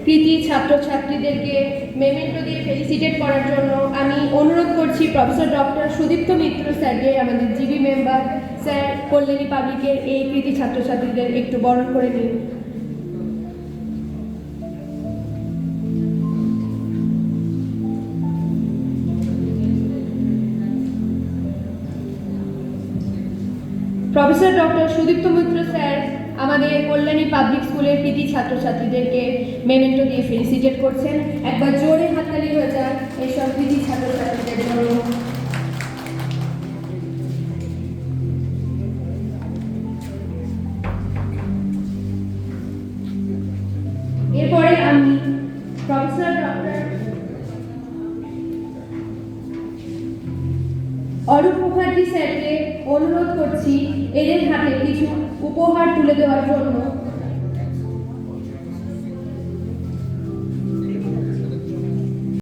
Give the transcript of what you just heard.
কৃতি ছাত্রছাত্রীদেরকে মেমেন্টো দিয়ে ফেলিসিটেট করার জন্য আমি অনুরোধ করছি প্রফেসর ডক্টর সুদীপ্ত মিত্র স্যারকে, আমাদের জিবি মেম্বার স্যার, কল্যাণী পাবলিকের এই কৃতি ছাত্রছাত্রীদের একটু বরণ করে নিন। প্রফেসর ডক্টর সুদীপ্ত মিত্র স্যার আমাদের কল্যাণী পাবলিক স্কুলের কৃতি ছাত্রছাত্রীদেরকে মেমেন্টো দিয়ে ফেলিসিটেট করছেন। একবার জোরে হাততালি হয়ে যাক এইসব কৃতি ছাত্রছাত্রীদের জন্য। এরপরে আমি প্রফেসর ডক্টর অরূপ মুখার্জি স্যারকে অনুরোধ করছি এদের হাতে কিছু উপহার তুলে দেওয়ার জন্য।